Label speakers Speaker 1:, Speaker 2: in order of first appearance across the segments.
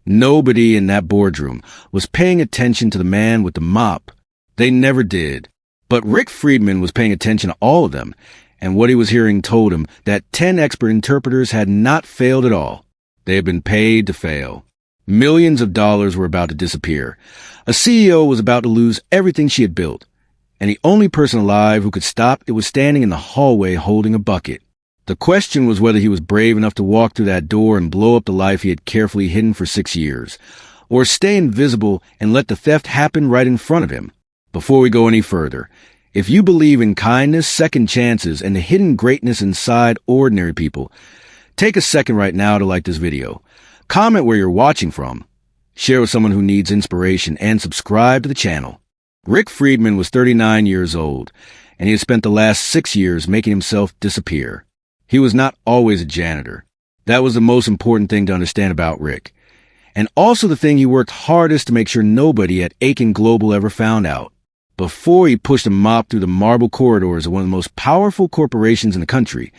Speaker 1: Nobody in that boardroom was paying attention to the man with the mop. They never did. But Rick Friedman was paying attention to all of them, and what he was hearing told him that 10 expert interpreters had not failed at all. They had been paid to fail. Millions of dollars were about to disappear. A CEO was about to lose everything she had built, and the only person alive who could stop it was standing in the hallway holding a bucket. The question was whether he was brave enough to walk through that door and blow up the life he had carefully hidden for 6 years, or stay invisible and let the theft happen right in front of him. Before we go any further, if you believe in kindness, second chances, and the hidden greatness inside ordinary people, take a second right now to like this video. Comment where you're watching from. Share with someone who needs inspiration, and subscribe to the channel. Rick Friedman was 39 years old, and he had spent the last 6 years making himself disappear. He was not always a janitor. That was the most important thing to understand about Rick, and also the thing he worked hardest to make sure nobody at Aiken Global ever found out. Before he pushed a mop through the marble corridors of one of the most powerful corporations in the country,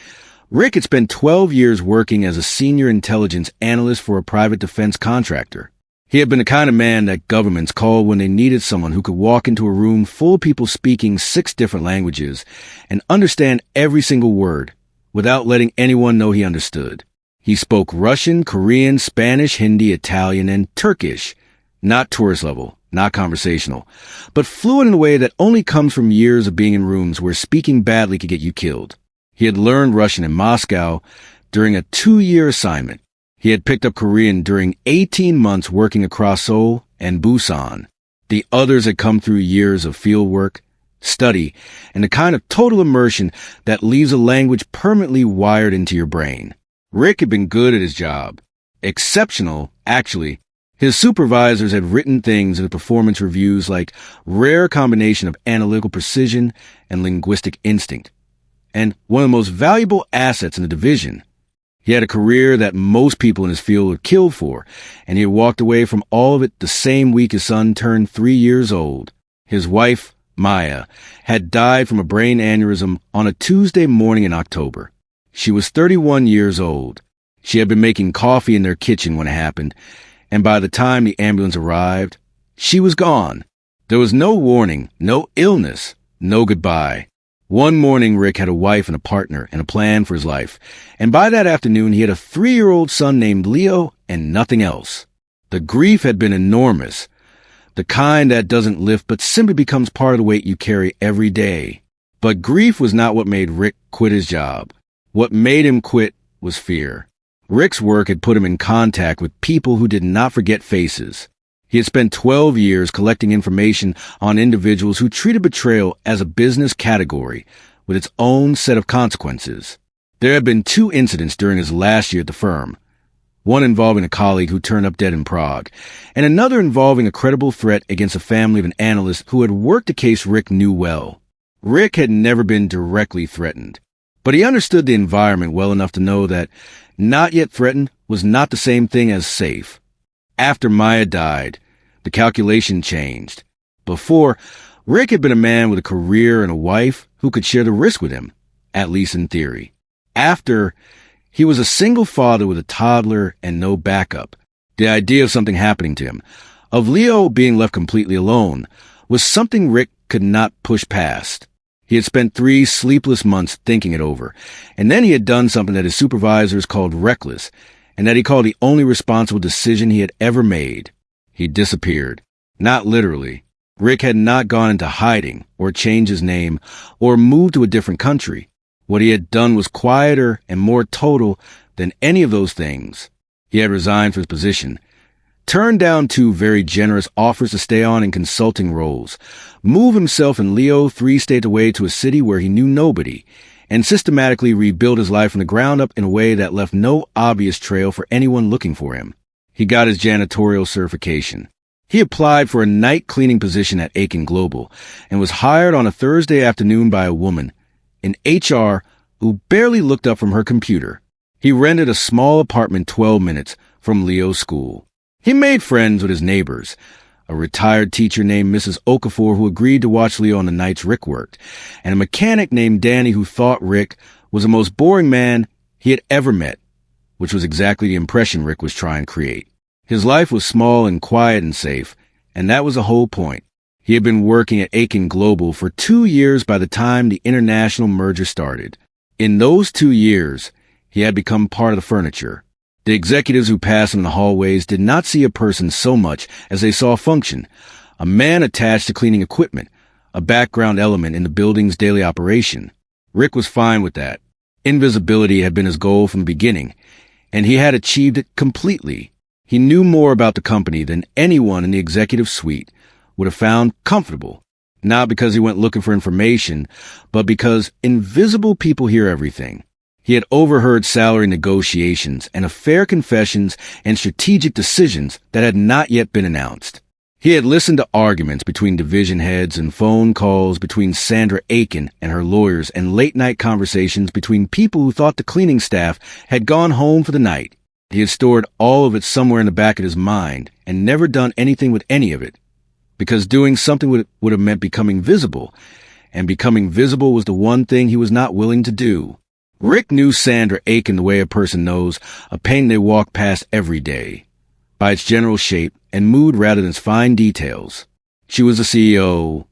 Speaker 1: Rick had spent 12 years working as a senior intelligence analyst for a private defense contractor. He had been the kind of man that governments called when they needed someone who could walk into a room full of people speaking 6 different languages and understand every single word without letting anyone know he understood. He spoke Russian, Korean, Spanish, Hindi, Italian, and Turkish. Not tourist level, not conversational, but fluent in a way that only comes from years of being in rooms where speaking badly could get you killed. He had learned Russian in Moscow during a 2-year assignment. He had picked up Korean during 18 months working across Seoul and Busan. The others had come through years of field work, study, and the kind of total immersion that leaves a language permanently wired into your brain. Rick had been good at his job. Exceptional, actually. His supervisors had written things in the performance reviews like rare combination of analytical precision and linguistic instinct, and one of the most valuable assets in the division. He had a career that most people in his field would kill for, and he had walked away from all of it the same week his son turned 3 years old. His wife, Maya, had died from a brain aneurysm on a Tuesday morning in October. She was 31 years old. She had been making coffee in their kitchen when it happened, and by the time the ambulance arrived, she was gone. There was no warning, no illness, no goodbye. One morning, Rick had a wife and a partner and a plan for his life, and by that afternoon, he had a 3-year-old son named Leo and nothing else. The grief had been enormous, the kind that doesn't lift but simply becomes part of the weight you carry every day. But grief was not what made Rick quit his job. What made him quit was fear. Rick's work had put him in contact with people who did not forget faces. He had spent 12 years collecting information on individuals who treated betrayal as a business category with its own set of consequences. There had been 2 incidents during his last year at the firm, one involving a colleague who turned up dead in Prague, and another involving a credible threat against a family of an analyst who had worked a case Rick knew well. Rick had never been directly threatened, but he understood the environment well enough to know that not yet threatened was not the same thing as safe. After Maya died, the calculation changed. Before, Rick had been a man with a career and a wife who could share the risk with him, at least in theory. After, he was a single father with a toddler and no backup. The idea of something happening to him, of Leo being left completely alone, was something Rick could not push past. He had spent 3 sleepless months thinking it over, and then he had done something that his supervisors called reckless, and that he called the only responsible decision he had ever made. He disappeared. Not literally. Rick had not gone into hiding, or changed his name, or moved to a different country. What he had done was quieter and more total than any of those things. He had resigned from his position, turned down 2 very generous offers to stay on in consulting roles, moved himself and Leo 3 states away to a city where he knew nobody, and systematically rebuilt his life from the ground up in a way that left no obvious trail for anyone looking for him. He got his janitorial certification. He applied for a night cleaning position at Aiken Global and was hired on a Thursday afternoon by a woman in HR who barely looked up from her computer. He rented a small apartment 12 minutes from Leo's school. He made friends with his neighbors, a retired teacher named Mrs. Okafor who agreed to watch Leo on the nights Rick worked, and a mechanic named Danny who thought Rick was the most boring man he had ever met, which was exactly the impression Rick was trying to create. His life was small and quiet and safe, and that was the whole point. He had been working at Aiken Global for 2 years by the time the international merger started. In those 2 years, he had become part of the furniture. The executives who passed him in the hallways did not see a person so much as they saw a function, a man attached to cleaning equipment, a background element in the building's daily operation. Rick was fine with that. Invisibility had been his goal from the beginning, and he had achieved it completely. He knew more about the company than anyone in the executive suite would have found comfortable, not because he went looking for information, but because invisible people hear everything. He had overheard salary negotiations and affair confessions and strategic decisions that had not yet been announced. He had listened to arguments between division heads and phone calls between Sandra Aiken and her lawyers and late-night conversations between people who thought the cleaning staff had gone home for the night. He had stored all of it somewhere in the back of his mind and never done anything with any of it, because doing something would have meant becoming visible, and becoming visible was the one thing he was not willing to do. Rick knew Sandra Aiken the way a person knows a painting they walk past every day, by its general shape and mood rather than its fine details. She was the CEO,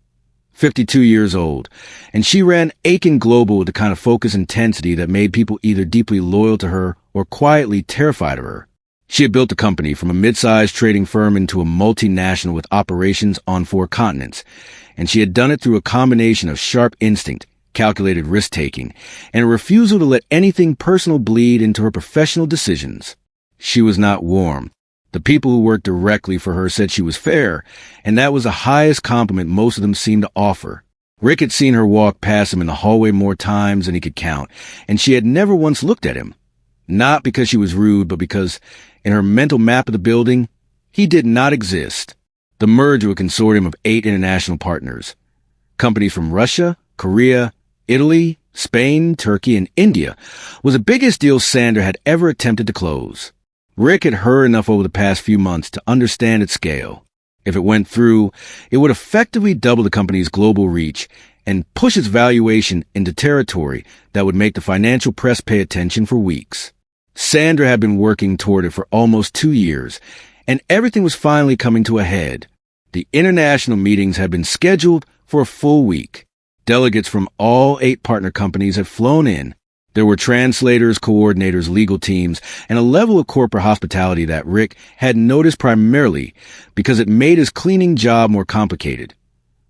Speaker 1: 52 years old, and she ran Aiken Global with the kind of focus and intensity that made people either deeply loyal to her or quietly terrified of her. She had built the company from a mid-sized trading firm into a multinational with operations on 4 continents, and she had done it through a combination of sharp instinct, calculated risk-taking, and a refusal to let anything personal bleed into her professional decisions. She was not warm. The people who worked directly for her said she was fair, and that was the highest compliment most of them seemed to offer. Rick had seen her walk past him in the hallway more times than he could count, and she had never once looked at him. Not because she was rude, but because, in her mental map of the building, he did not exist. The merger with a consortium of 8 international partners. Companies from Russia, Korea, Italy, Spain, Turkey, and India was the biggest deal Sandra had ever attempted to close. Rick had heard enough over the past few months to understand its scale. If it went through, it would effectively double the company's global reach and push its valuation into territory that would make the financial press pay attention for weeks. Sandra had been working toward it for almost 2 years, and everything was finally coming to a head. The international meetings had been scheduled for a full week. Delegates from all 8 partner companies had flown in. There were translators, coordinators, legal teams, and a level of corporate hospitality that Rick had noticed primarily because it made his cleaning job more complicated.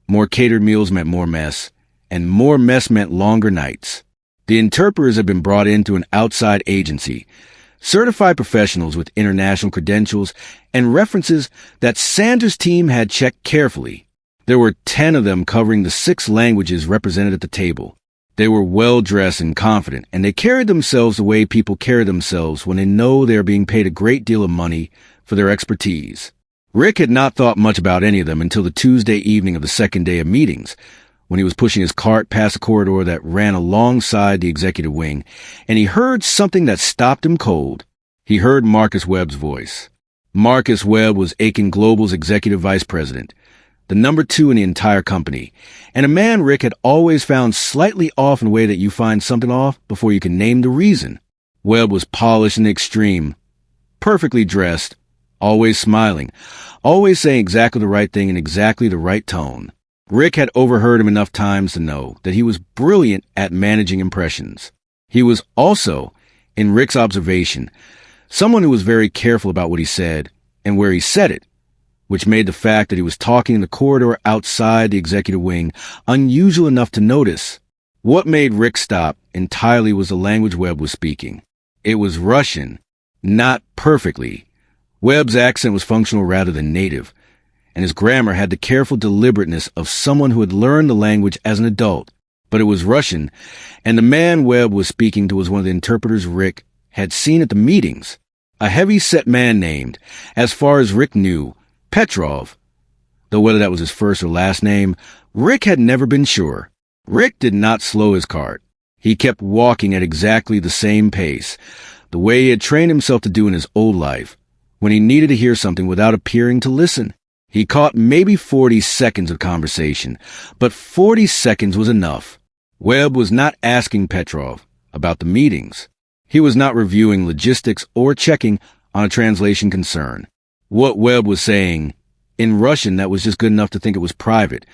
Speaker 1: More catered meals meant more mess, and more mess meant longer nights. The interpreters had been brought in through an outside agency, certified professionals with international credentials and references that Sandra's team had checked carefully. There were 10 of them covering the 6 languages represented at the table. They were well-dressed and confident, and they carried themselves the way people carry themselves when they know they are being paid a great deal of money for their expertise. Rick had not thought much about any of them until the Tuesday evening of the second day of meetings, when he was pushing his cart past a corridor that ran alongside the executive wing, and he heard something that stopped him cold. He heard Marcus Webb's voice. Marcus Webb was Aiken Global's executive vice president, the number 2 in the entire company, and a man Rick had always found slightly off in a way that you find something off before you can name the reason. Webb was polished in the extreme, perfectly dressed, always smiling, always saying exactly the right thing in exactly the right tone. Rick had overheard him enough times to know that he was brilliant at managing impressions. He was also, in Rick's observation, someone who was very careful about what he said and where he said it, which made the fact that he was talking in the corridor outside the executive wing unusual enough to notice. What made Rick stop entirely was the language Webb was speaking. It was Russian, not perfectly. Webb's accent was functional rather than native, and his grammar had the careful deliberateness of someone who had learned the language as an adult. But it was Russian, and the man Webb was speaking to was one of the interpreters Rick had seen at the meetings, a heavy-set man named, as far as Rick knew, Petrov, though whether that was his first or last name, Rick had never been sure. Rick did not slow his cart. He kept walking at exactly the same pace, the way he had trained himself to do in his old life, when he needed to hear something without appearing to listen. He caught maybe 40 seconds of conversation, but 40 seconds was enough. Webb was not asking Petrov about the meetings. He was not reviewing logistics or checking on a translation concern. What Webb was saying, in Russian that was just good enough to think it was private,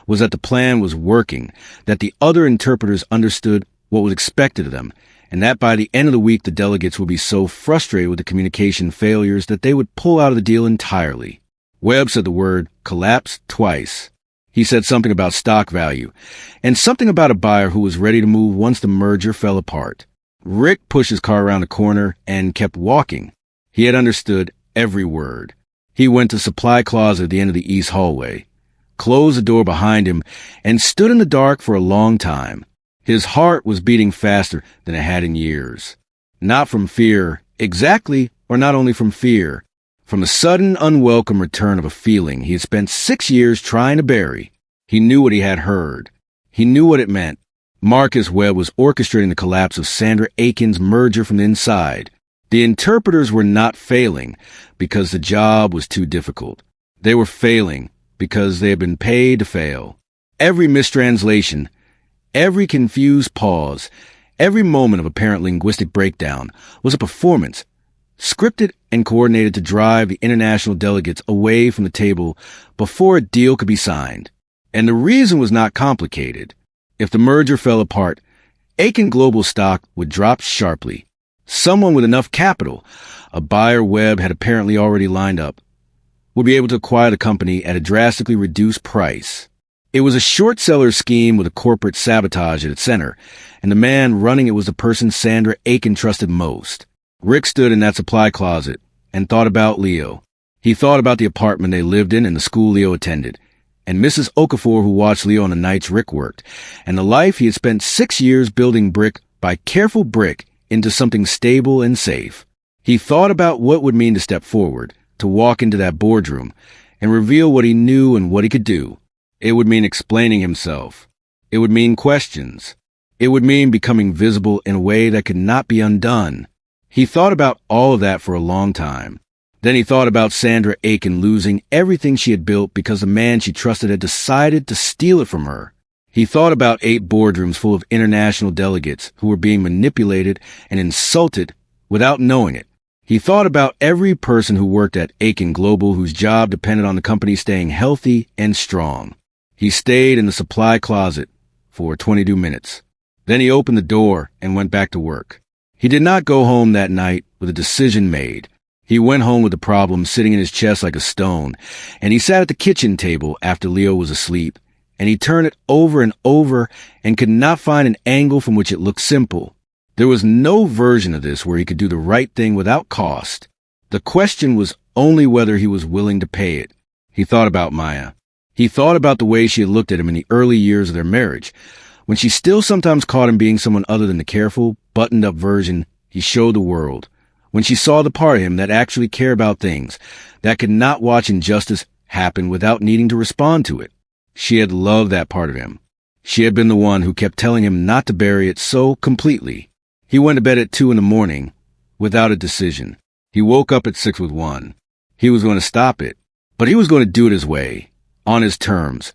Speaker 1: was that the plan was working, that the other interpreters understood what was expected of them, and that by the end of the week the delegates would be so frustrated with the communication failures that they would pull out of the deal entirely. Webb said the word collapse twice. He said something about stock value, and something about a buyer who was ready to move once the merger fell apart. Rick pushed his car around the corner and kept walking. He had understood every word. He went to the supply closet at the end of the east hallway, closed the door behind him, and stood in the dark for a long time. His heart was beating faster than it had in years. Not from fear, exactly, or not only from fear, from the sudden, unwelcome return of a feeling he had spent 6 years trying to bury. He knew what he had heard. He knew what it meant. Marcus Webb was orchestrating the collapse of Sandra Aiken's merger from the inside. The interpreters were not failing because the job was too difficult. They were failing because they had been paid to fail. Every mistranslation, every confused pause, every moment of apparent linguistic breakdown was a performance, scripted and coordinated to drive the international delegates away from the table before a deal could be signed. And the reason was not complicated. If the merger fell apart, Aiken Global stock would drop sharply. Someone with enough capital, a buyer Webb had apparently already lined up, would be able to acquire the company at a drastically reduced price. It was a short seller scheme with a corporate sabotage at its center, and the man running it was the person Sandra Aiken trusted most. Rick stood in that supply closet and thought about Leo. He thought about the apartment they lived in and the school Leo attended, and Mrs. Okafor who watched Leo on the nights Rick worked, and the life he had spent 6 years building brick by careful brick into something stable and safe. He thought about what it would mean to step forward, to walk into that boardroom, and reveal what he knew and what he could do. It would mean explaining himself. It would mean questions. It would mean becoming visible in a way that could not be undone. He thought about all of that for a long time. Then he thought about Sandra Aiken losing everything she had built because the man she trusted had decided to steal it from her. He thought about 8 boardrooms full of international delegates who were being manipulated and insulted without knowing it. He thought about every person who worked at Aiken Global whose job depended on the company staying healthy and strong. He stayed in the supply closet for 22 minutes. Then he opened the door and went back to work. He did not go home that night with a decision made. He went home with the problem sitting in his chest like a stone, and he sat at the kitchen table after Leo was asleep, and he turned it over and over and could not find an angle from which it looked simple. There was no version of this where he could do the right thing without cost. The question was only whether he was willing to pay it. He thought about Maya. He thought about the way she had looked at him in the early years of their marriage, when she still sometimes caught him being someone other than the careful, buttoned-up version he showed the world, when she saw the part of him that actually cared about things, that could not watch injustice happen without needing to respond to it. She had loved that part of him. She had been the one who kept telling him not to bury it so completely. He went to bed at 2 a.m. without a decision. He woke up at 6 with one. He was going to stop it, but he was going to do it his way, on his terms,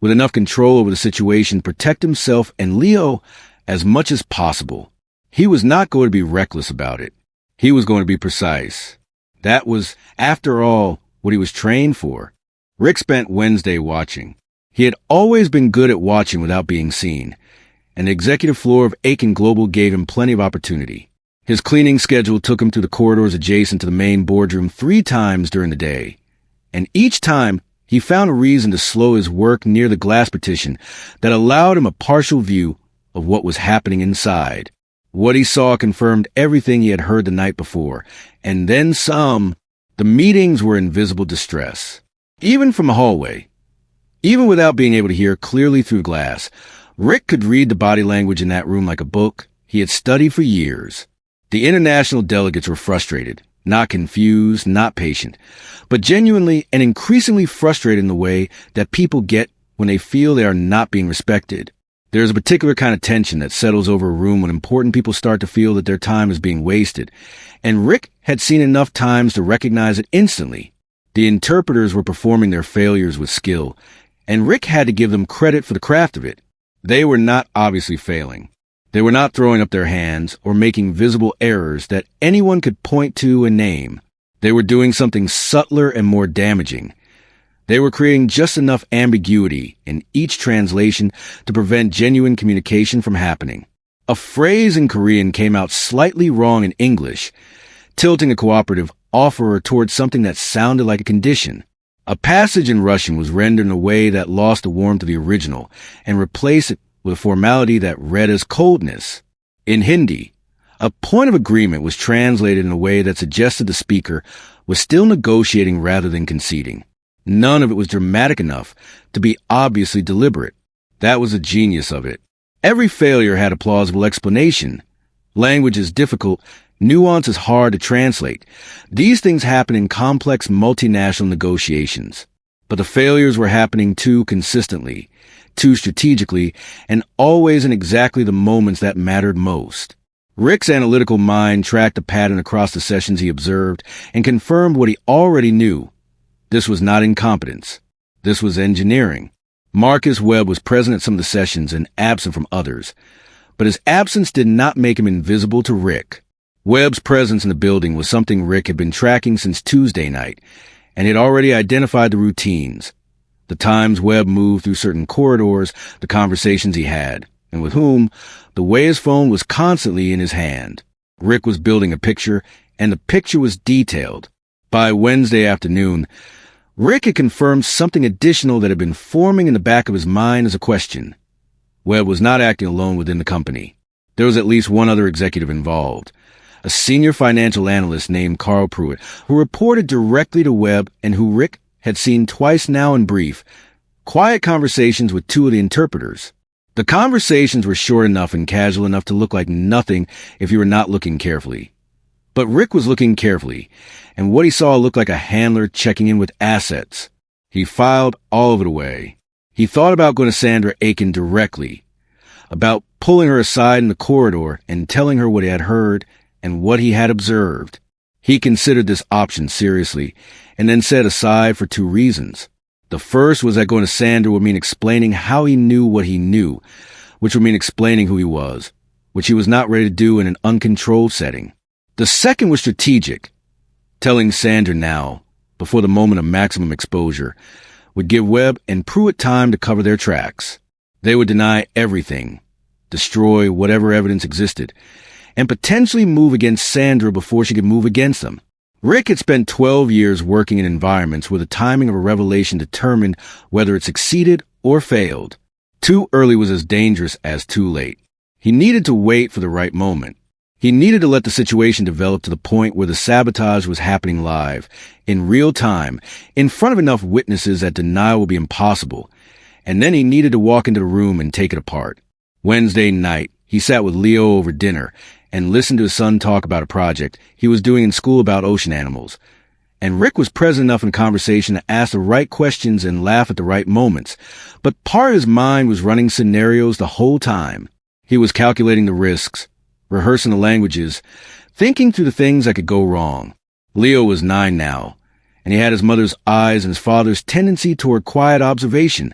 Speaker 1: with enough control over the situation to protect himself and Leo as much as possible. He was not going to be reckless about it. He was going to be precise. That was, after all, what he was trained for. Rick spent Wednesday watching. He had always been good at watching without being seen, and the executive floor of Aiken Global gave him plenty of opportunity. His cleaning schedule took him through the corridors adjacent to the main boardroom 3 times during the day, and each time he found a reason to slow his work near the glass partition that allowed him a partial view of what was happening inside. What he saw confirmed everything he had heard the night before, and then some. The meetings were in visible distress. Even from the hallway, even without being able to hear clearly through glass, Rick could read the body language in that room like a book he had studied for years. The international delegates were frustrated, not confused, not patient, but genuinely and increasingly frustrated in the way that people get when they feel they are not being respected. There is a particular kind of tension that settles over a room when important people start to feel that their time is being wasted, and Rick had seen enough times to recognize it instantly. The interpreters were performing their failures with skill, and Rick had to give them credit for the craft of it. They were not obviously failing. They were not throwing up their hands or making visible errors that anyone could point to and name. They were doing something subtler and more damaging. They were creating just enough ambiguity in each translation to prevent genuine communication from happening. A phrase in Korean came out slightly wrong in English, tilting a cooperative offerer towards something that sounded like a condition. A passage in Russian was rendered in a way that lost the warmth of the original and replaced it with a formality that read as coldness. In Hindi, a point of agreement was translated in a way that suggested the speaker was still negotiating rather than conceding. None of it was dramatic enough to be obviously deliberate. That was the genius of it. Every failure had a plausible explanation. Language is difficult, nuance is hard to translate. These things happen in complex multinational negotiations. But the failures were happening too consistently, too strategically, and always in exactly the moments that mattered most. Rick's analytical mind tracked the pattern across the sessions he observed and confirmed what he already knew. This was not incompetence. This was engineering. Marcus Webb was present at some of the sessions and absent from others, but his absence did not make him invisible to Rick. Webb's presence in the building was something Rick had been tracking since Tuesday night, and he had already identified the routines, the times Webb moved through certain corridors, the conversations he had, and with whom, the way his phone was constantly in his hand. Rick was building a picture, and the picture was detailed. By Wednesday afternoon, Rick had confirmed something additional that had been forming in the back of his mind as a question. Webb was not acting alone within the company. There was at least one other executive involved, a senior financial analyst named Carl Pruitt, who reported directly to Webb and who Rick had seen twice now in brief, quiet conversations with two of the interpreters. The conversations were short enough and casual enough to look like nothing if you were not looking carefully. But Rick was looking carefully, and what he saw looked like a handler checking in with assets. He filed all of it away. He thought about going to Sandra Aiken directly, about pulling her aside in the corridor and telling her what he had heard and what he had observed. He considered this option seriously, and then set aside for two reasons. The first was that going to Sandra would mean explaining how he knew what he knew, which would mean explaining who he was, which he was not ready to do in an uncontrolled setting. The second was strategic. Telling Sandra now, before the moment of maximum exposure, would give Webb and Pruitt time to cover their tracks. They would deny everything, destroy whatever evidence existed, and potentially move against Sandra before she could move against them. Rick had spent 12 years working in environments where the timing of a revelation determined whether it succeeded or failed. Too early was as dangerous as too late. He needed to wait for the right moment. He needed to let the situation develop to the point where the sabotage was happening live, in real time, in front of enough witnesses that denial would be impossible. And then he needed to walk into the room and take it apart. Wednesday night, he sat with Leo over dinner and listened to his son talk about a project he was doing in school about ocean animals. And Rick was present enough in conversation to ask the right questions and laugh at the right moments. But part of his mind was running scenarios the whole time. He was calculating the risks, rehearsing the languages, thinking through the things that could go wrong. Leo was 9 now, and he had his mother's eyes and his father's tendency toward quiet observation,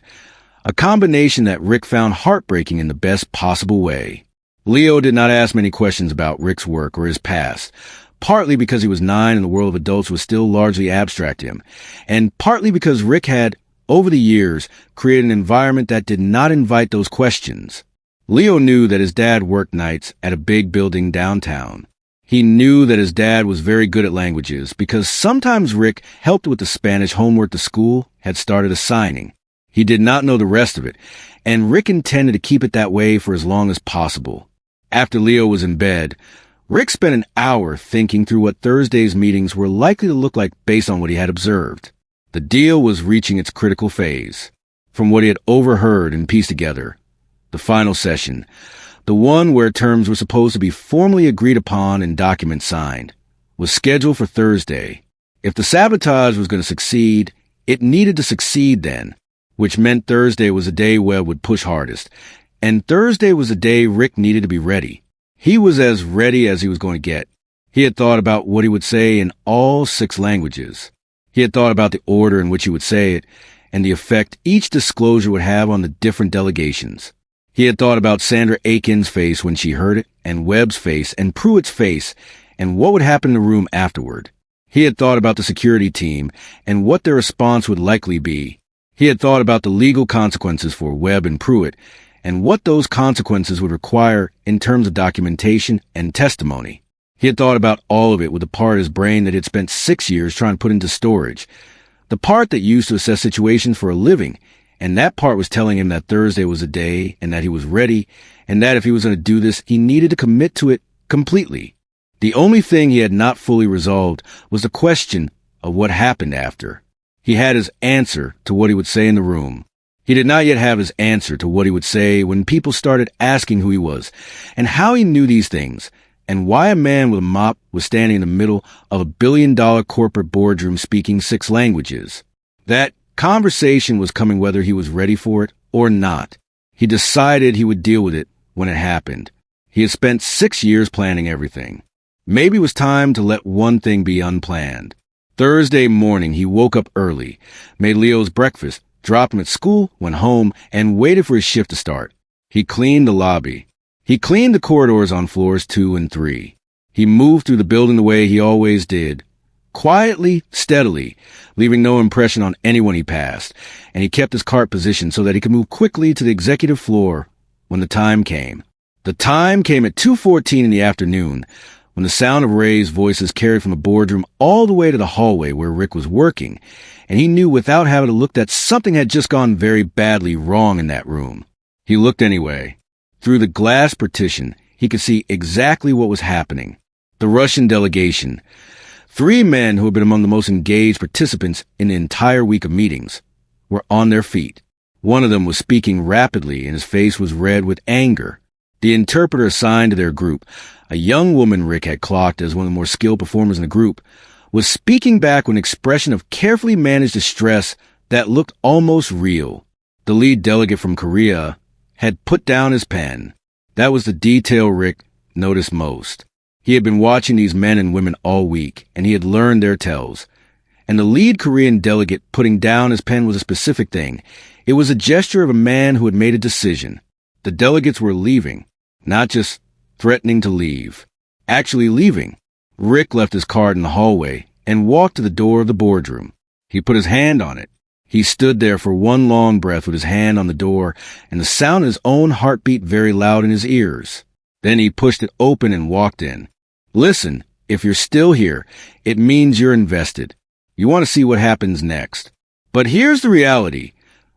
Speaker 1: a combination that Rick found heartbreaking in the best possible way. Leo did not ask many questions about Rick's work or his past, partly because he was 9 and the world of adults was still largely abstract to him, and partly because Rick had, over the years, created an environment that did not invite those questions. Leo knew that his dad worked nights at a big building downtown. He knew that his dad was very good at languages because sometimes Rick helped with the Spanish homework the school had started assigning. He did not know the rest of it, and Rick intended to keep it that way for as long as possible. After Leo was in bed, Rick spent an hour thinking through what Thursday's meetings were likely to look like based on what he had observed. The deal was reaching its critical phase. From what he had overheard and pieced together, the final session, the one where terms were supposed to be formally agreed upon and documents signed, was scheduled for Thursday. If the sabotage was going to succeed, it needed to succeed then, which meant Thursday was the day Webb would push hardest, and Thursday was the day Rick needed to be ready. He was as ready as he was going to get. He had thought about what he would say in all 6 languages. He had thought about the order in which he would say it, and the effect each disclosure would have on the different delegations. He had thought about Sandra Aiken's face when she heard it, and Webb's face, and Pruitt's face, and what would happen in the room afterward. He had thought about the security team and what their response would likely be. He had thought about the legal consequences for Webb and Pruitt and what those consequences would require in terms of documentation and testimony. He had thought about all of it with the part of his brain that he had spent 6 years trying to put into storage, the part that used to assess situations for a living, and that part was telling him that Thursday was a day and that he was ready, and that if he was going to do this, he needed to commit to it completely. The only thing he had not fully resolved was the question of what happened after. He had his answer to what he would say in the room. He did not yet have his answer to what he would say when people started asking who he was, and how he knew these things, and why a man with a mop was standing in the middle of a billion-dollar corporate boardroom speaking 6 languages. That conversation was coming whether he was ready for it or not. He decided he would deal with it when it happened. He had spent 6 years planning everything. Maybe it was time to let one thing be unplanned. Thursday morning, he woke up early, made Leo's breakfast, dropped him at school, went home, and waited for his shift to start. He cleaned the lobby. He cleaned the corridors on floors 2 and 3. He moved through the building the way he always did, quietly, steadily, leaving no impression on anyone he passed, and he kept his cart positioned so that he could move quickly to the executive floor when the time came. The time came at 2:14 in the afternoon, when the sound of Ray's voices carried from the boardroom all the way to the hallway where Rick was working, and he knew without having to look that something had just gone very badly wrong in that room. He looked anyway. Through the glass partition, he could see exactly what was happening. The Russian delegation, 3 men who had been among the most engaged participants in the entire week of meetings, were on their feet. One of them was speaking rapidly, and his face was red with anger. The interpreter assigned to their group, a young woman Rick had clocked as one of the more skilled performers in the group, was speaking back with an expression of carefully managed distress that looked almost real. The lead delegate from Korea had put down his pen. That was the detail Rick noticed most. He had been watching these men and women all week, and he had learned their tells. And the lead Korean delegate putting down his pen was a specific thing. It was a gesture of a man who had made a decision. The delegates were leaving, not just threatening to leave. Actually leaving. Rick left his card in the hallway and walked to the door of the boardroom. He put his hand on it. He stood there for one long breath with his hand on the door and the sound of his own heartbeat very loud in his ears. Then he pushed it open and walked in. Listen, if you're still here, it means you're invested. You want to see what happens next. But here's the reality.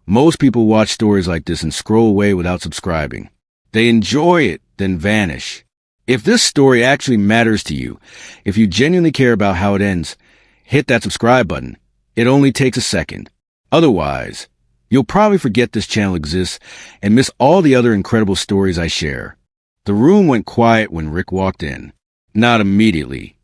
Speaker 1: Most people watch stories like this and scroll away without subscribing. They enjoy it, then vanish. If this story actually matters to you, if you genuinely care about how it ends, hit that subscribe button. It only takes a second. Otherwise, you'll probably forget this channel exists and miss all the other incredible stories I share. The room went quiet when Rick walked in. Not immediately.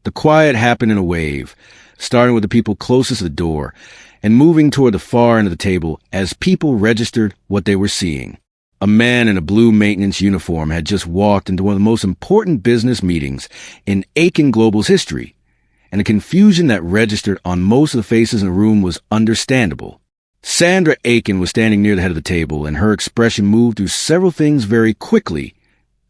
Speaker 1: The quiet happened in a wave, starting with the people closest to the door and moving toward the far end of the table as people registered what they were seeing. A man in a blue maintenance uniform had just walked into one of the most important business meetings in Aiken Global's history, and the confusion that registered on most of the faces in the room was understandable. Sandra Aiken was standing near the head of the table, and her expression moved through several things very quickly.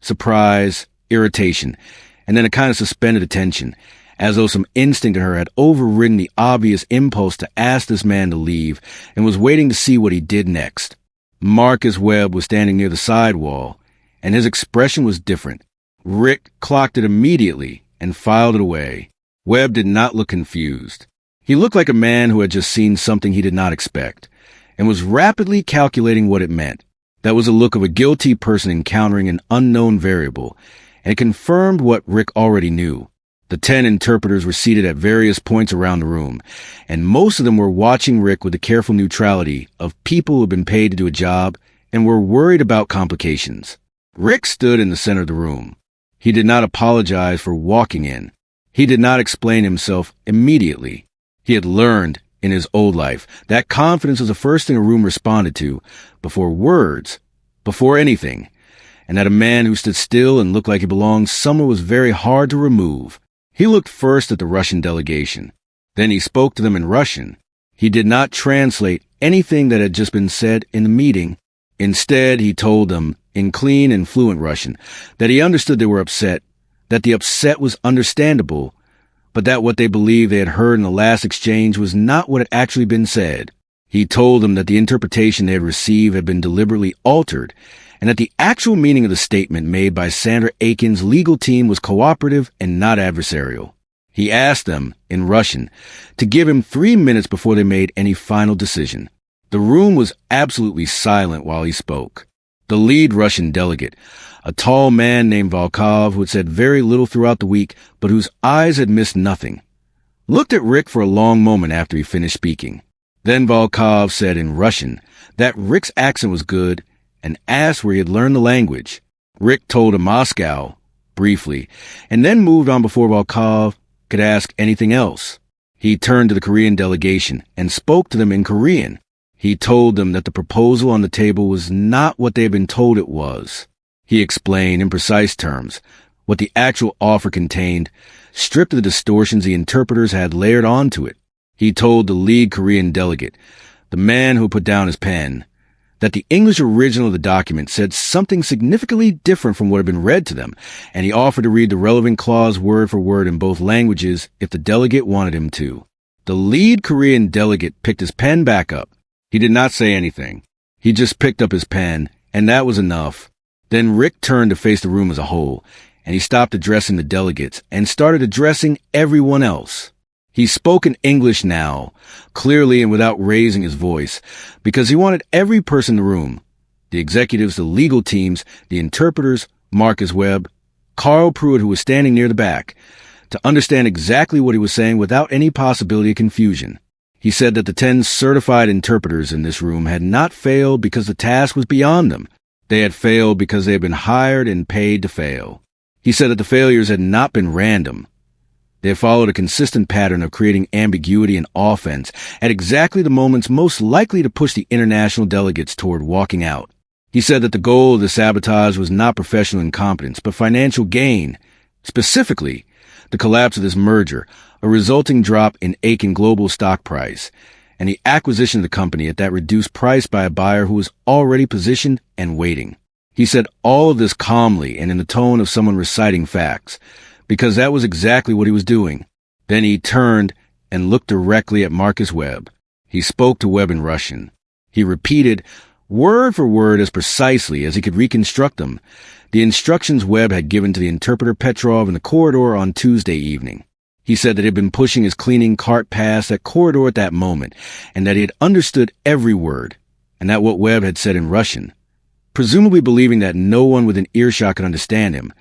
Speaker 1: Surprise, irritation, and then a kind of suspended attention, as though some instinct in her had overridden the obvious impulse to ask this man to leave and was waiting to see what he did next. Marcus Webb was standing near the side wall, and his expression was different. Rick clocked it immediately and filed it away. Webb did not look confused. He looked like a man who had just seen something he did not expect, and was rapidly calculating what it meant. That was the look of a guilty person encountering an unknown variable, and it confirmed what Rick already knew. The 10 interpreters were seated at various points around the room, and most of them were watching Rick with the careful neutrality of people who had been paid to do a job and were worried about complications. Rick stood in the center of the room. He did not apologize for walking in. He did not explain himself immediately. He had learned in his old life that confidence was the first thing a room responded to, before words, before anything, and that a man who stood still and looked like he belonged somewhere was very hard to remove. He looked first at the Russian delegation. Then he spoke to them in Russian. He did not translate anything that had just been said in the meeting. Instead, he told them, in clean and fluent Russian, that he understood they were upset, that the upset was understandable, but that what they believed they had heard in the last exchange was not what had actually been said. He told them that the interpretation they had received had been deliberately altered, and that the actual meaning of the statement made by Sandra Aiken's legal team was cooperative and not adversarial. He asked them, in Russian, to give him 3 minutes before they made any final decision. The room was absolutely silent while he spoke. The lead Russian delegate, a tall man named Volkov who had said very little throughout the week, but whose eyes had missed nothing, looked at Rick for a long moment after he finished speaking. Then Volkov said in Russian that Rick's accent was good and asked where he had learned the language. Rick told him Moscow, briefly, and then moved on before Volkov could ask anything else. He turned to the Korean delegation and spoke to them in Korean. He told them that the proposal on the table was not what they had been told it was. He explained in precise terms what the actual offer contained, stripped of the distortions the interpreters had layered onto it. He told the lead Korean delegate, the man who put down his pen, that the English original of the document said something significantly different from what had been read to them, and he offered to read the relevant clause word for word in both languages if the delegate wanted him to. The lead Korean delegate picked his pen back up. He did not say anything. He just picked up his pen, and that was enough. Then Rick turned to face the room as a whole, and he stopped addressing the delegates and started addressing everyone else. He spoke in English now, clearly and without raising his voice, because he wanted every person in the room, the executives, the legal teams, the interpreters, Marcus Webb, Carl Pruitt, who was standing near the back, to understand exactly what he was saying without any possibility of confusion. He said that the 10 certified interpreters in this room had not failed because the task was beyond them. They had failed because they had been hired and paid to fail. He said that the failures had not been random. They had followed a consistent pattern of creating ambiguity and offense at exactly the moments most likely to push the international delegates toward walking out. He said that the goal of the sabotage was not professional incompetence, but financial gain. Specifically, the collapse of this merger, a resulting drop in Aiken Global stock price, and the acquisition of the company at that reduced price by a buyer who was already positioned and waiting. He said all of this calmly and in the tone of someone reciting facts, because that was exactly what he was doing. Then he turned and looked directly at Marcus Webb. He spoke to Webb in Russian. He repeated, word for word as precisely as he could reconstruct them, the instructions Webb had given to the interpreter Petrov in the corridor on Tuesday evening. He said that he had been pushing his cleaning cart past that corridor at that moment, and that he had understood every word, and that what Webb had said in Russian, presumably believing that no one within earshot could understand him,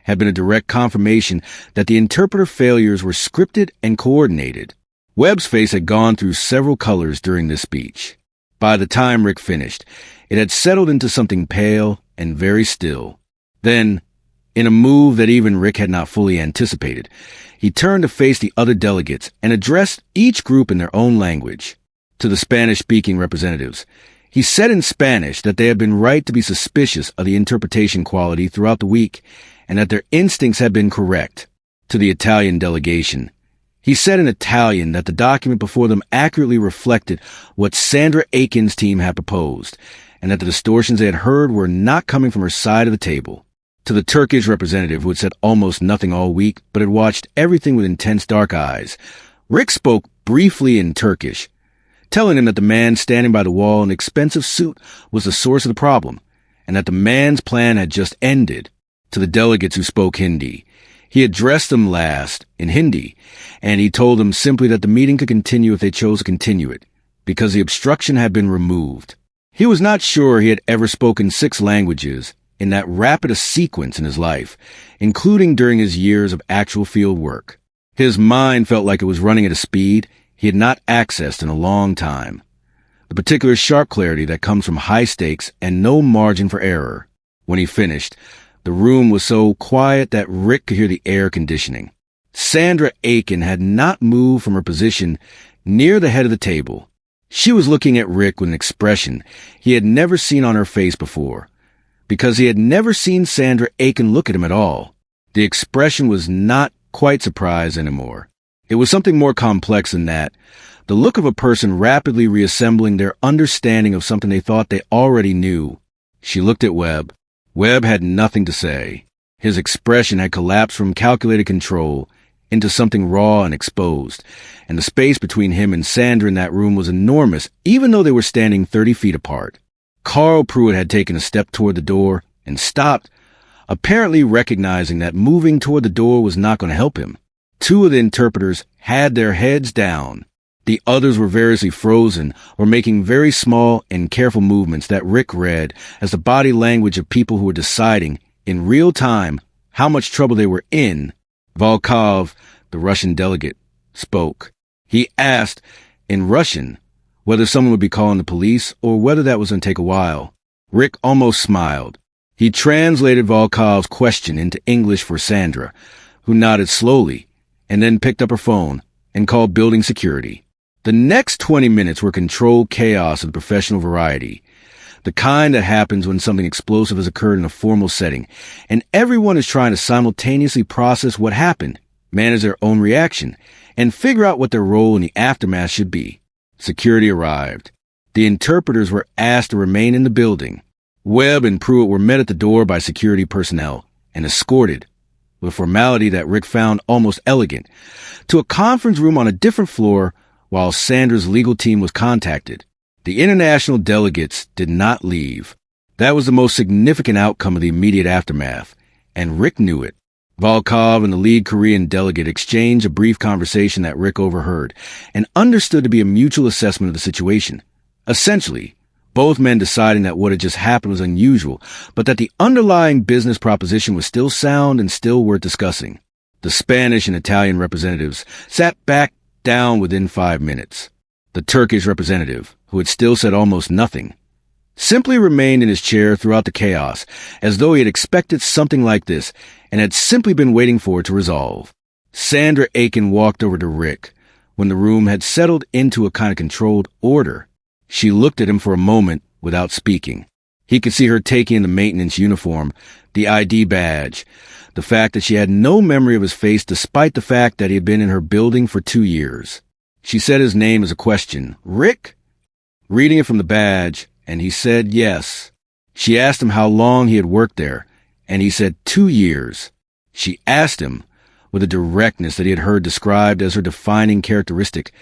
Speaker 1: had been a direct confirmation that the interpreter failures were scripted and coordinated. Webb's face had gone through several colors during this speech. By the time Rick finished, it had settled into something pale and very still. Then, in a move that even Rick had not fully anticipated, he turned to face the other delegates and addressed each group in their own language. To the Spanish-speaking representatives, he said in Spanish that they had been right to be suspicious of the interpretation quality throughout the week, and that their instincts had been correct. To the Italian delegation, he said in Italian that the document before them accurately reflected what Sandra Aiken's team had proposed, and that the distortions they had heard were not coming from her side of the table. To the Turkish representative who had said almost nothing all week, but had watched everything with intense dark eyes, Rick spoke briefly in Turkish, telling him that the man standing by the wall in an expensive suit was the source of the problem, and that the man's plan had just ended. To the delegates who spoke Hindi, he addressed them last, in Hindi, and he told them simply that the meeting could continue if they chose to continue it, because the obstruction had been removed. He was not sure he had ever spoken 6 languages in that rapid a sequence in his life, including during his years of actual field work. His mind felt like it was running at a speed he had not accessed in a long time. The particular sharp clarity that comes from high stakes and no margin for error. When he finished, the room was so quiet that Rick could hear the air conditioning. Sandra Aiken had not moved from her position near the head of the table. She was looking at Rick with an expression he had never seen on her face before, because he had never seen Sandra Aiken look at him at all. The expression was not quite surprise anymore. It was something more complex than that, the look of a person rapidly reassembling their understanding of something they thought they already knew. She looked at Webb. Webb had nothing to say. His expression had collapsed from calculated control into something raw and exposed, and the space between him and Sandra in that room was enormous, even though they were standing 30 feet apart. Carl Pruitt had taken a step toward the door and stopped, apparently recognizing that moving toward the door was not going to help him. Two of the interpreters had their heads down. The others were variously frozen or making very small and careful movements that Rick read as the body language of people who were deciding, in real time, how much trouble they were in. Volkov, the Russian delegate, spoke. He asked, in Russian, whether someone would be calling the police or whether that was going to take a while. Rick almost smiled. He translated Volkov's question into English for Sandra, who nodded slowly, and then picked up her phone and called building security. The next 20 minutes were controlled chaos of the professional variety, the kind that happens when something explosive has occurred in a formal setting, and everyone is trying to simultaneously process what happened, manage their own reaction, and figure out what their role in the aftermath should be. Security arrived. The interpreters were asked to remain in the building. Webb and Pruitt were met at the door by security personnel and escorted, with a formality that Rick found almost elegant, to a conference room on a different floor while Sandra's legal team was contacted. The international delegates did not leave. That was the most significant outcome of the immediate aftermath, and Rick knew it. Volkov and the lead Korean delegate exchanged a brief conversation that Rick overheard and understood to be a mutual assessment of the situation. Essentially, both men deciding that what had just happened was unusual, but that the underlying business proposition was still sound and still worth discussing. The Spanish and Italian representatives sat back down within 5 minutes. The Turkish representative, who had still said almost nothing, simply remained in his chair throughout the chaos, as though he had expected something like this and had simply been waiting for it to resolve. Sandra Aiken walked over to Rick when the room had settled into a kind of controlled order. She looked at him for a moment without speaking. He could see her taking in the maintenance uniform, the ID badge, the fact that she had no memory of his face despite the fact that he had been in her building for 2 years. She said his name as a question, Rick? Reading it from the badge, and he said yes. She asked him how long he had worked there, and he said 2 years. She asked him, with a directness that he had heard described as her defining characteristic,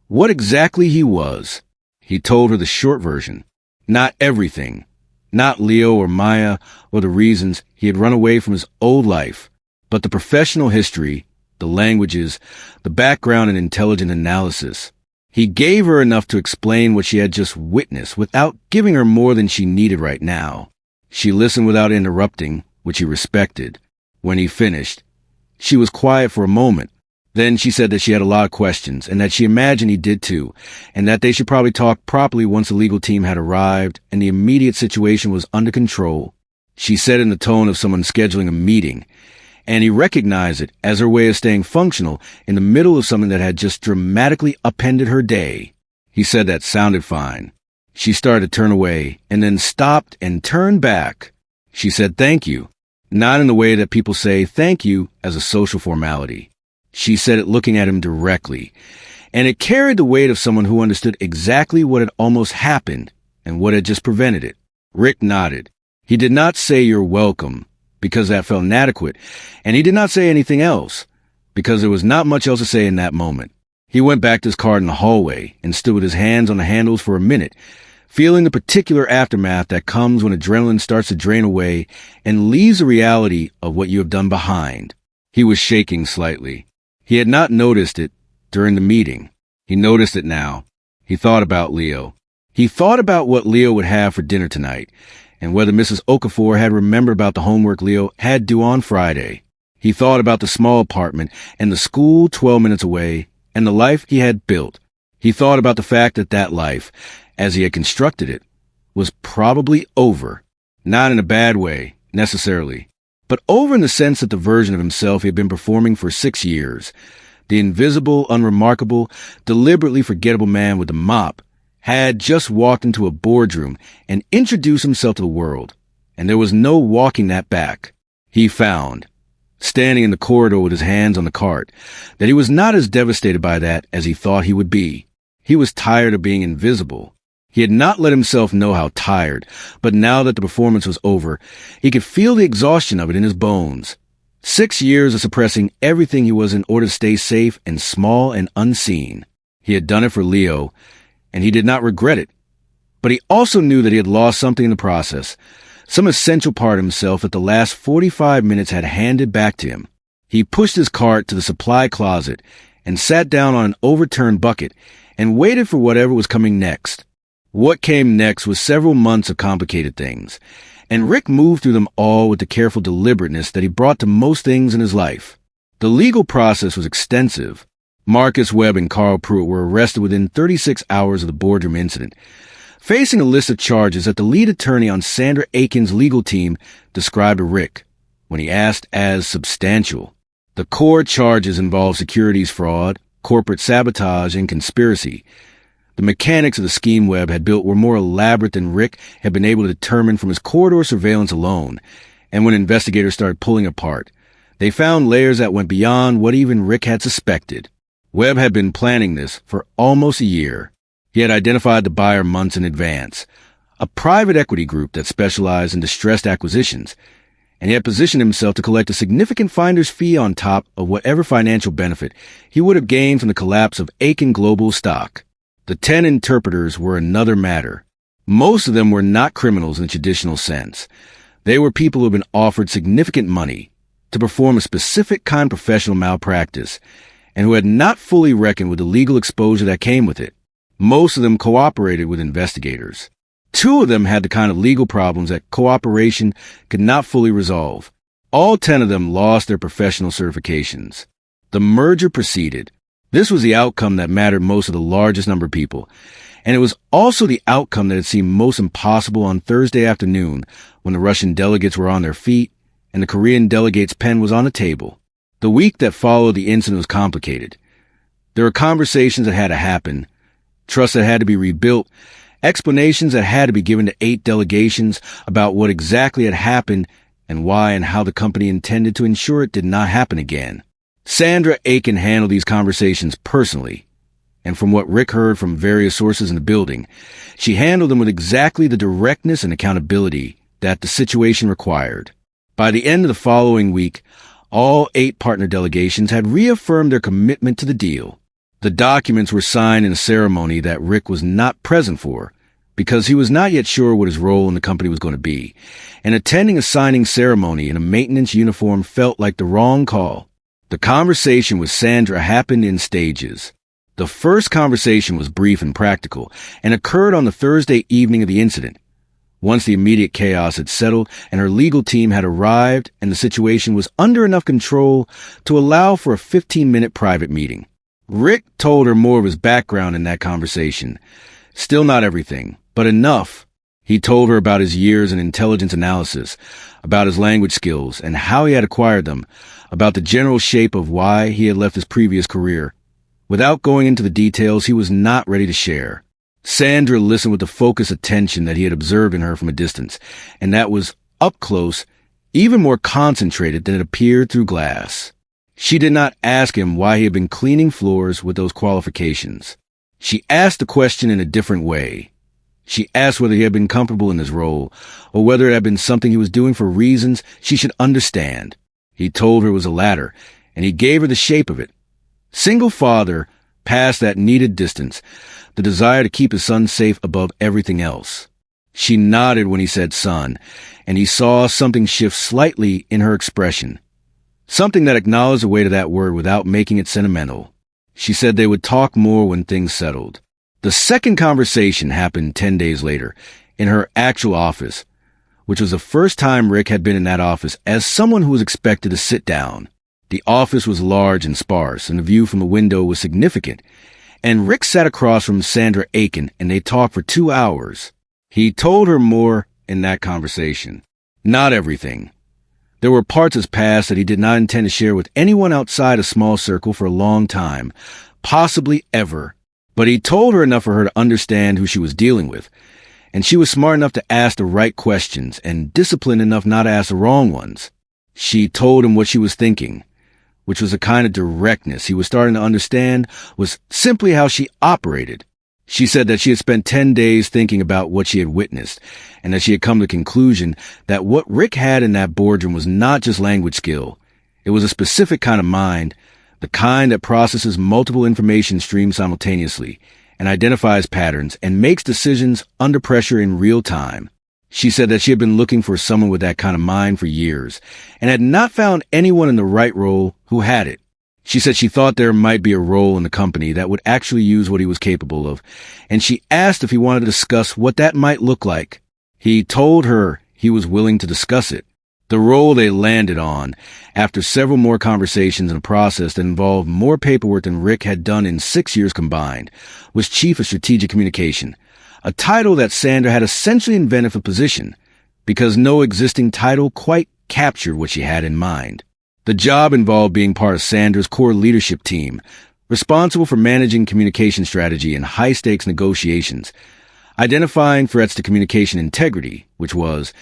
Speaker 1: what exactly he was. He told her the short version. Not everything. Not Leo or Maya or the reasons he had run away from his old life, but the professional history, the languages, the background and intelligent analysis. He gave her enough to explain what she had just witnessed without giving her more than she needed right now. She listened without interrupting, which he respected. When he finished, she was quiet for a moment. Then she said that she had a lot of questions and that she imagined he did too, and that they should probably talk properly once the legal team had arrived and the immediate situation was under control. She said in the tone of someone scheduling a meeting, and he recognized it as her way of staying functional in the middle of something that had just dramatically upended her day. He said that sounded fine. She started to turn away and then stopped and turned back. She said thank you, not in the way that people say thank you as a social formality. She said it looking at him directly, and it carried the weight of someone who understood exactly what had almost happened and what had just prevented it. Rick nodded. He did not say you're welcome, because that felt inadequate, and he did not say anything else, because there was not much else to say in that moment. He went back to his car in the hallway and stood with his hands on the handles for a minute, feeling the particular aftermath that comes when adrenaline starts to drain away and leaves the reality of what you have done behind. He was shaking slightly. He had not noticed it during the meeting. He noticed it now. He thought about Leo. He thought about what Leo would have for dinner tonight, and whether Mrs. Okafor had remembered about the homework Leo had due on Friday. He thought about the small apartment and the school 12 minutes away and the life he had built. He thought about the fact that that life, as he had constructed it, was probably over. Not in a bad way, necessarily, but over in the sense that the version of himself he had been performing for 6 years, the invisible, unremarkable, deliberately forgettable man with the mop, had just walked into a boardroom and introduced himself to the world, and there was no walking that back. He found, standing in the corridor with his hands on the cart, that he was not as devastated by that as he thought he would be. He was tired of being invisible. He had not let himself know how tired, but now that the performance was over, he could feel the exhaustion of it in his bones. 6 years of suppressing everything he was in order to stay safe and small and unseen. He had done it for Leo, and he did not regret it. But he also knew that he had lost something in the process, some essential part of himself that the last 45 minutes had handed back to him. He pushed his cart to the supply closet and sat down on an overturned bucket and waited for whatever was coming next. What came next was several months of complicated things, and Rick moved through them all with the careful deliberateness that he brought to most things in his life. The legal process was extensive. Marcus Webb and Carl Pruitt were arrested within 36 hours of the boardroom incident, facing a list of charges that the lead attorney on Sandra Aiken's legal team described to Rick when he asked as substantial. The core charges involved securities fraud, corporate sabotage, and conspiracy. The mechanics of the scheme Webb had built were more elaborate than Rick had been able to determine from his corridor surveillance alone, and when investigators started pulling apart, they found layers that went beyond what even Rick had suspected. Webb had been planning this for almost a year. He had identified the buyer months in advance, a private equity group that specialized in distressed acquisitions, and he had positioned himself to collect a significant finder's fee on top of whatever financial benefit he would have gained from the collapse of Aiken Global stock. The 10 interpreters were another matter. Most of them were not criminals in the traditional sense. They were people who had been offered significant money to perform a specific kind of professional malpractice and who had not fully reckoned with the legal exposure that came with it. Most of them cooperated with investigators. 2 of them had the kind of legal problems that cooperation could not fully resolve. All 10 of them lost their professional certifications. The merger proceeded. This was the outcome that mattered most to the largest number of people, and it was also the outcome that had seemed most impossible on Thursday afternoon when the Russian delegates were on their feet and the Korean delegate's pen was on the table. The week that followed the incident was complicated. There were conversations that had to happen, trust that had to be rebuilt, explanations that had to be given to 8 delegations about what exactly had happened and why and how the company intended to ensure it did not happen again. Sandra Aiken handled these conversations personally, and from what Rick heard from various sources in the building, she handled them with exactly the directness and accountability that the situation required. By the end of the following week, all 8 partner delegations had reaffirmed their commitment to the deal. The documents were signed in a ceremony that Rick was not present for because he was not yet sure what his role in the company was going to be, and attending a signing ceremony in a maintenance uniform felt like the wrong call. The conversation with Sandra happened in stages. The first conversation was brief and practical and occurred on the Thursday evening of the incident. Once the immediate chaos had settled and her legal team had arrived and the situation was under enough control to allow for a 15-minute private meeting. Rick told her more of his background in that conversation. Still not everything, but enough. He told her about his years in intelligence analysis, about his language skills and how he had acquired them, about the general shape of why he had left his previous career. Without going into the details, he was not ready to share. Sandra listened with the focused attention that he had observed in her from a distance, and that was up close, even more concentrated than it appeared through glass. She did not ask him why he had been cleaning floors with those qualifications. She asked the question in a different way. She asked whether he had been comfortable in his role, or whether it had been something he was doing for reasons she should understand. He told her it was the latter, and he gave her the shape of it. Single father, past that needed distance, the desire to keep his son safe above everything else. She nodded when he said son, and he saw something shift slightly in her expression. Something that acknowledged the weight of that word without making it sentimental. She said they would talk more when things settled. The second conversation happened 10 days later, in her actual office, which was the first time Rick had been in that office as someone who was expected to sit down. The office was large and sparse, and the view from the window was significant, and Rick sat across from Sandra Aiken, and they talked for 2 hours. He told her more in that conversation. Not everything. There were parts of his past that he did not intend to share with anyone outside a small circle for a long time, possibly ever. But he told her enough for her to understand who she was dealing with, and she was smart enough to ask the right questions and disciplined enough not to ask the wrong ones. She told him what she was thinking, which was a kind of directness he was starting to understand was simply how she operated. She said that she had spent 10 days thinking about what she had witnessed, and that she had come to the conclusion that what Rick had in that boardroom was not just language skill. It was a specific kind of mind, the kind that processes multiple information streams simultaneously and identifies patterns and makes decisions under pressure in real time. She said that she had been looking for someone with that kind of mind for years and had not found anyone in the right role who had it. She said she thought there might be a role in the company that would actually use what he was capable of, and she asked if he wanted to discuss what that might look like. He told her he was willing to discuss it. The role they landed on, after several more conversations and a process that involved more paperwork than Rick had done in 6 years combined, was Chief of Strategic Communication, a title that Sandra had essentially invented for the position, because no existing title quite captured what she had in mind. The job involved being part of Sandra's core leadership team, responsible for managing communication strategy in high-stakes negotiations, identifying threats to communication integrity, which was,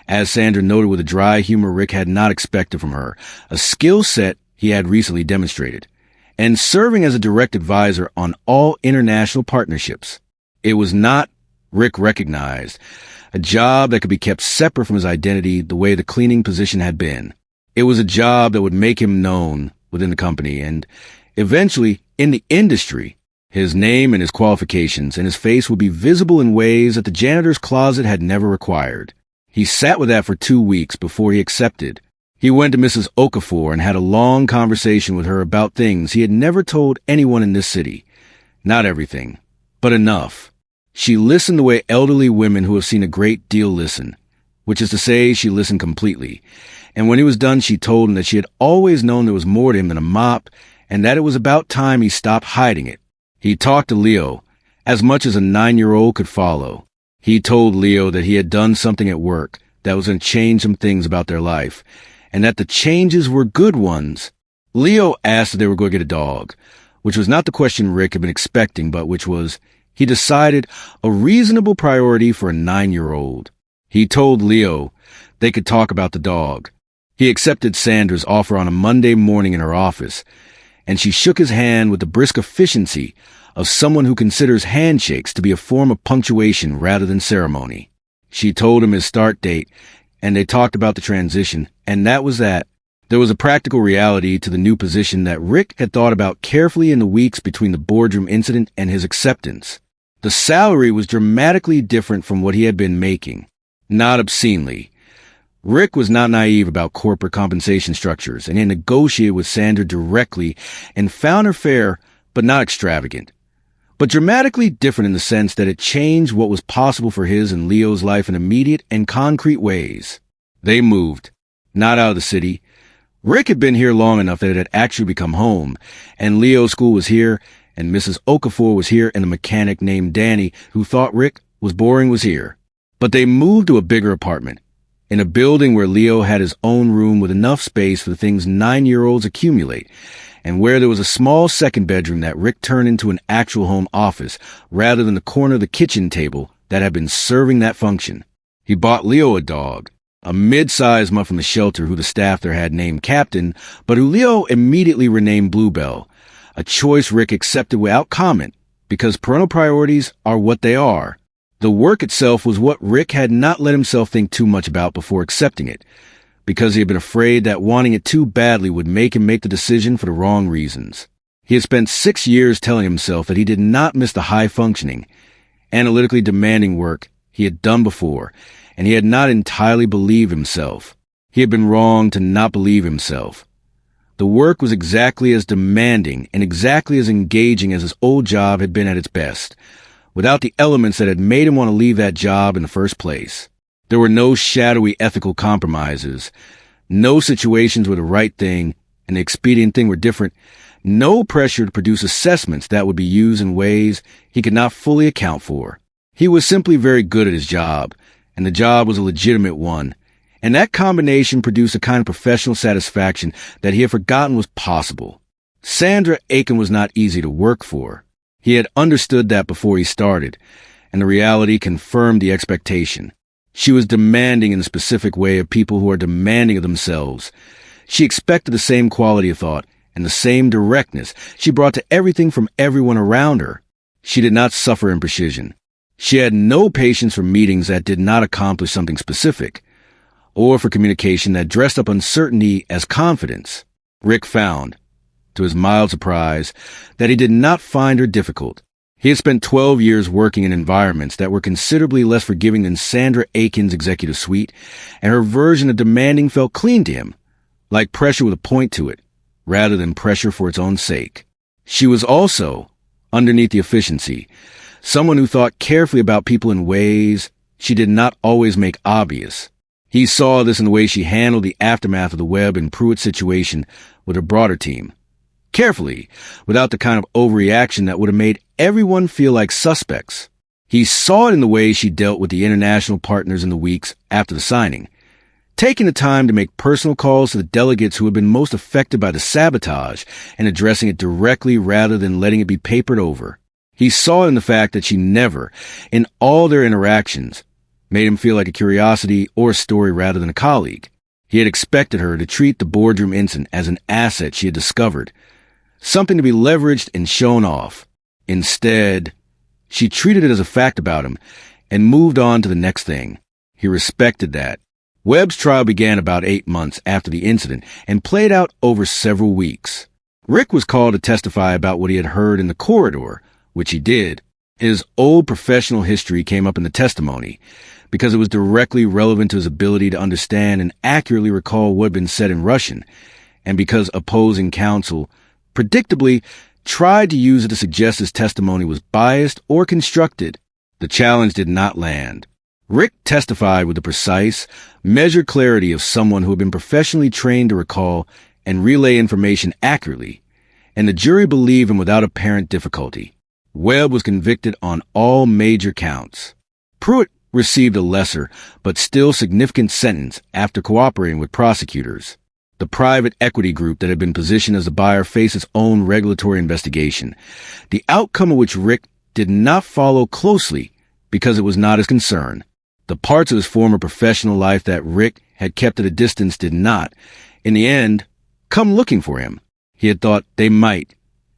Speaker 1: as Sandra noted with a dry humor Rick had not expected from her, a skill set he had recently demonstrated, and serving as a direct advisor on all international partnerships. It was not, Rick recognized, a job that could be kept separate from his identity the way the cleaning position had been. It was a job that would make him known within the company and, eventually, in the industry. His name and his qualifications and his face would be visible in ways that the janitor's closet had never required. He sat with that for 2 weeks before he accepted. He went to Mrs. Okafor and had a long conversation with her about things he had never told anyone in this city. Not everything, but enough. She listened the way elderly women who have seen a great deal listen, which is to say she listened completely. And when he was done, she told him that she had always known there was more to him than a mop, and that it was about time he stopped hiding it. He talked to Leo, as much as a 9-year-old could follow. He told Leo that he had done something at work that was going to change some things about their life, and that the changes were good ones. Leo asked if they were going to get a dog, which was not the question Rick had been expecting, but which was, he decided, a reasonable priority for a 9-year-old. He told Leo they could talk about the dog. He accepted Sandra's offer on a Monday morning in her office, and she shook his hand with the brisk efficiency of someone who considers handshakes to be a form of punctuation rather than ceremony. She told him his start date, and they talked about the transition, and that was that. There was a practical reality to the new position that Rick had thought about carefully in the weeks between the boardroom incident and his acceptance. The salary was dramatically different from what he had been making. Not obscenely. Rick was not naive about corporate compensation structures, and he negotiated with Sandra directly and found her fair, but not extravagant. But dramatically different in the sense that it changed what was possible for his and Leo's life in immediate and concrete ways. They moved, not out of the city. Rick had been here long enough that it had actually become home, and Leo's school was here, and Mrs. Okafor was here, and a mechanic named Danny, who thought Rick was boring, was here. But they moved to a bigger apartment, in a building where Leo had his own room with enough space for the things 9-year-olds accumulate, and where there was a small second bedroom that Rick turned into an actual home office rather than the corner of the kitchen table that had been serving that function. He bought Leo a dog, a mid-sized mutt from the shelter who the staff there had named Captain, but who Leo immediately renamed Bluebell, a choice Rick accepted without comment because parental priorities are what they are. The work itself was what Rick had not let himself think too much about before accepting it, because he had been afraid that wanting it too badly would make him make the decision for the wrong reasons. He had spent 6 years telling himself that he did not miss the high-functioning, analytically demanding work he had done before, and he had not entirely believed himself. He had been wrong to not believe himself. The work was exactly as demanding and exactly as engaging as his old job had been at its best, without the elements that had made him want to leave that job in the first place. There were no shadowy ethical compromises, no situations where the right thing and the expedient thing were different, no pressure to produce assessments that would be used in ways he could not fully account for. He was simply very good at his job, and the job was a legitimate one, and that combination produced a kind of professional satisfaction that he had forgotten was possible. Sandra Aiken was not easy to work for. He had understood that before he started, and the reality confirmed the expectation. She was demanding in the specific way of people who are demanding of themselves. She expected the same quality of thought and the same directness she brought to everything from everyone around her. She did not suffer imprecision. She had no patience for meetings that did not accomplish something specific, or for communication that dressed up uncertainty as confidence. Rick found, to his mild surprise, that he did not find her difficult. He had spent 12 years working in environments that were considerably less forgiving than Sandra Aiken's executive suite, and her version of demanding felt clean to him, like pressure with a point to it, rather than pressure for its own sake. She was also, underneath the efficiency, someone who thought carefully about people in ways she did not always make obvious. He saw this in the way she handled the aftermath of the Webb and Pruitt situation with her broader team. Carefully, without the kind of overreaction that would have made everyone feel like suspects. He saw it in the way she dealt with the international partners in the weeks after the signing, taking the time to make personal calls to the delegates who had been most affected by the sabotage and addressing it directly rather than letting it be papered over. He saw it in the fact that she never, in all their interactions, made him feel like a curiosity or a story rather than a colleague. He had expected her to treat the boardroom incident as an asset she had discovered, something to be leveraged and shown off. Instead, she treated it as a fact about him and moved on to the next thing. He respected that. Webb's trial began about 8 months after the incident and played out over several weeks. Rick was called to testify about what he had heard in the corridor, which he did. His old professional history came up in the testimony because it was directly relevant to his ability to understand and accurately recall what had been said in Russian, and because opposing counsel predictably tried to use it to suggest his testimony was biased or constructed. The challenge did not land. Rick testified with the precise, measured clarity of someone who had been professionally trained to recall and relay information accurately, and the jury believed him without apparent difficulty. Webb was convicted on all major counts. Pruitt received a lesser, but still significant sentence after cooperating with prosecutors. The private equity group that had been positioned as the buyer faced its own regulatory investigation, the outcome of which Rick did not follow closely because it was not his concern. The parts of his former professional life that Rick had kept at a distance did not, in the end, come looking for him. He had thought they might,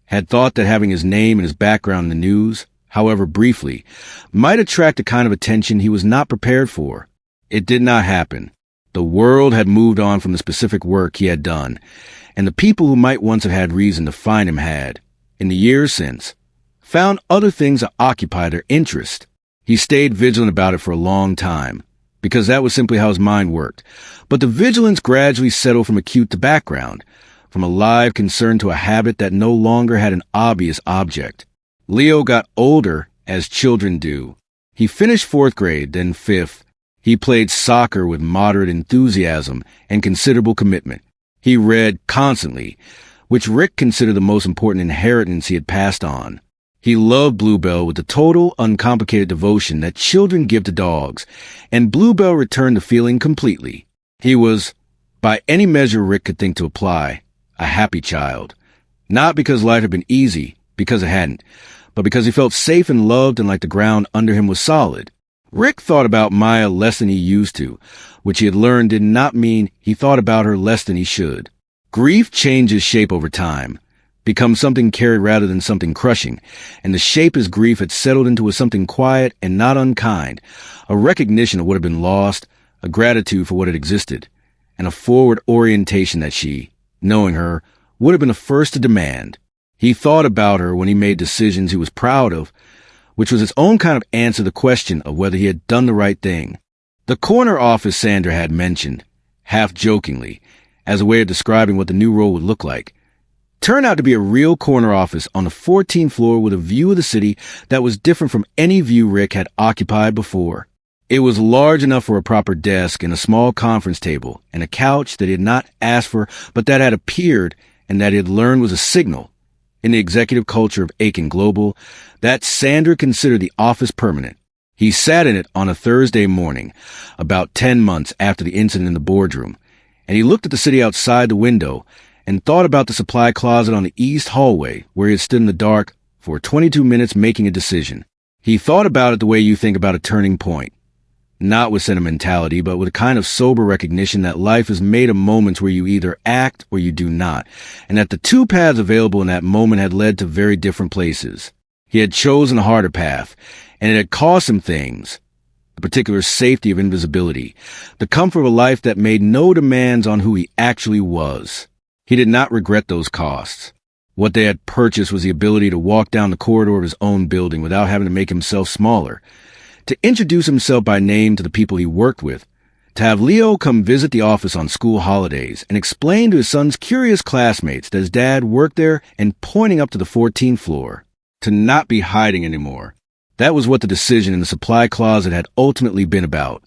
Speaker 1: had thought that having his name and his background in the news, however briefly, might attract a kind of attention he was not prepared for. It did not happen. The world had moved on from the specific work he had done, and the people who might once have had reason to find him had, in the years since, found other things that occupied their interest. He stayed vigilant about it for a long time, because that was simply how his mind worked. But the vigilance gradually settled from acute to background, from a live concern to a habit that no longer had an obvious object. Leo got older, as children do. He finished 4th grade, then 5th. He played soccer with moderate enthusiasm and considerable commitment. He read constantly, which Rick considered the most important inheritance he had passed on. He loved Bluebell with the total, uncomplicated devotion that children give to dogs, and Bluebell returned the feeling completely. He was, by any measure Rick could think to apply, a happy child. Not because life had been easy, because it hadn't, but because he felt safe and loved and like the ground under him was solid. Rick thought about Maya less than he used to, which he had learned did not mean he thought about her less than he should. Grief changes shape over time, becomes something carried rather than something crushing, and the shape his grief had settled into was something quiet and not unkind, a recognition of what had been lost, a gratitude for what had existed, and a forward orientation that she, knowing her, would have been the first to demand. He thought about her when he made decisions he was proud of, which was its own kind of answer to the question of whether he had done the right thing. The corner office Sandra had mentioned, half-jokingly, as a way of describing what the new role would look like, turned out to be a real corner office on the 14th floor with a view of the city that was different from any view Rick had occupied before. It was large enough for a proper desk and a small conference table and a couch that he had not asked for but that had appeared and that he had learned was a signal, in the executive culture of Aiken Global, that Sandra considered the office permanent. He sat in it on a Thursday morning, about 10 months after the incident in the boardroom, and he looked at the city outside the window and thought about the supply closet on the east hallway where he had stood in the dark for 22 minutes making a decision. He thought about it the way you think about a turning point, not with sentimentality, but with a kind of sober recognition that life is made of moments where you either act or you do not, and that the two paths available in that moment had led to very different places. He had chosen a harder path, and it had cost him things, the particular safety of invisibility, the comfort of a life that made no demands on who he actually was. He did not regret those costs. What they had purchased was the ability to walk down the corridor of his own building without having to make himself smaller, to introduce himself by name to the people he worked with, to have Leo come visit the office on school holidays and explain to his son's curious classmates that his dad worked there and pointing up to the 14th floor, to not be hiding anymore. That was what the decision in the supply closet had ultimately been about.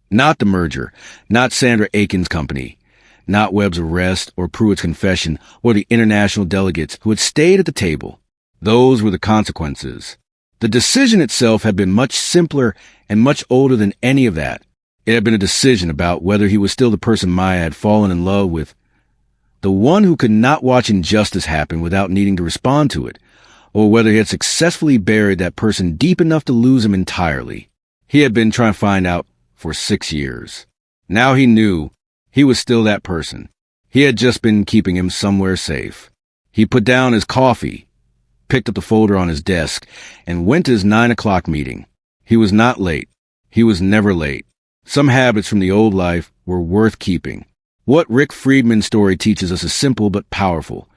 Speaker 1: Not the merger, not Sandra Aiken's company, not Webb's arrest or Pruitt's confession or the international delegates who had stayed at the table. Those were the consequences. The decision itself had been much simpler and much older than any of that. It had been a decision about whether he was still the person Maya had fallen in love with, the one who could not watch injustice happen without needing to respond to it, or whether he had successfully buried that person deep enough to lose him entirely. He had been trying to find out for 6 years. Now he knew he was still that person. He had just been keeping him somewhere safe. He put down his coffee, picked up the folder on his desk, and went to his 9 o'clock meeting. He was not late. He was never late. Some habits from the old life were worth keeping. What Rick Friedman's story teaches us is simple but powerful.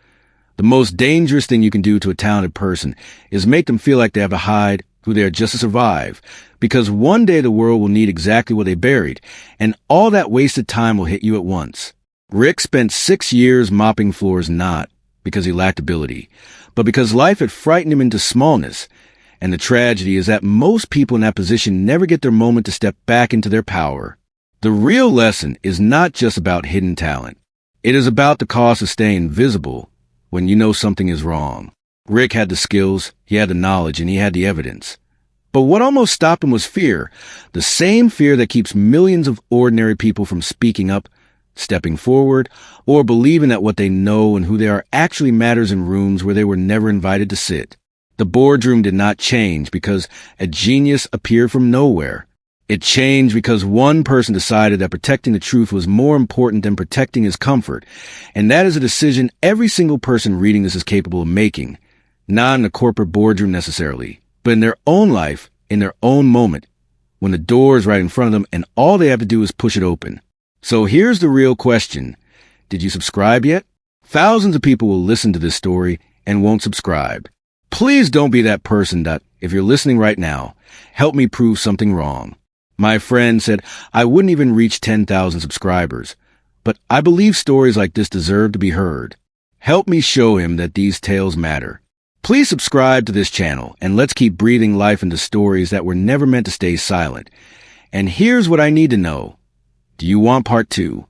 Speaker 1: The most dangerous thing you can do to a talented person is make them feel like they have to hide who they are just to survive, because one day the world will need exactly what they buried, and all that wasted time will hit you at once. Rick spent 6 years mopping floors not because he lacked ability, but because life had frightened him into smallness, and the tragedy is that most people in that position never get their moment to step back into their power. The real lesson is not just about hidden talent. It is about the cost of staying visible when you know something is wrong. Rick had the skills, he had the knowledge, and he had the evidence. But what almost stopped him was fear, the same fear that keeps millions of ordinary people from speaking up, stepping forward, or believing that what they know and who they are actually matters in rooms where they were never invited to sit. The boardroom did not change because a genius appeared from nowhere. It changed because one person decided that protecting the truth was more important than protecting his comfort, and that is a decision every single person reading this is capable of making. Not in a corporate boardroom necessarily, but in their own life, in their own moment, when the door is right in front of them and all they have to do is push it open. So here's the real question. Did you subscribe yet? Thousands of people will listen to this story and won't subscribe. Please don't be that person that, if you're listening right now, help me prove something wrong. My friend said I wouldn't even reach 10,000 subscribers, but I believe stories like this deserve to be heard. Help me show him that these tales matter. Please subscribe to this channel, and let's keep breathing life into stories that were never meant to stay silent. And here's what I need to know. Do you want part 2?